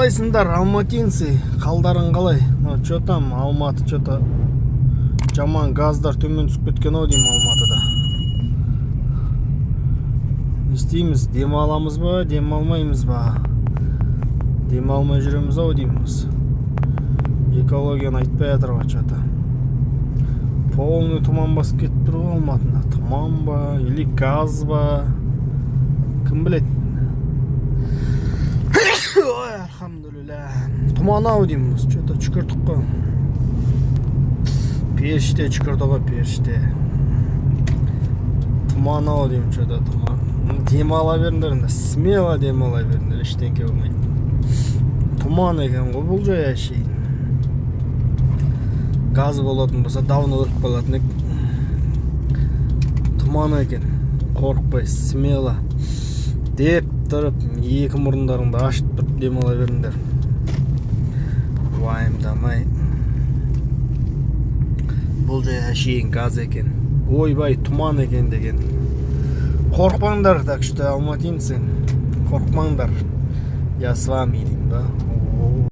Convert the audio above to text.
Қалайсыңдар, алматинцы? Қалдарың қалай? Чё там, Алматы чё-то жаман газдар төмен түсіп кеткен ау деймін Алматыда. Не істейміз? Демаламыз ба, демалмаймыз ба? Демалмай жүреміз ау дейміз. Экологияны айтпай жатыр ғой чё-то. Полный туман басып кетіп тұр ғой Алматыда. Туман ба, или газ ба? Кім білет? Ой, алхамдулилля. Туман ау дейміз. Чё-то чүкірдік қой. Періште чүкірді ғой, періште. Туман ау деймін, чё-то туман. Демала беріңдер, смело демала беріңдер, ештеңке болмайды. Туман екен ғой бұл жай әшейін. Газ болатын болса давно өліп қалатын ек. Туман екен, қорықпай, смело деп тұрып, екі мұрындарыңды ашып тұрып демала беріңдер. Уайымдамай. Бұл жай әшейін газ екен. Ойбай, туман екен деген. Қорықпаңдар, так что алматинцы, қорықпаңдар. Я с вами деймін ба.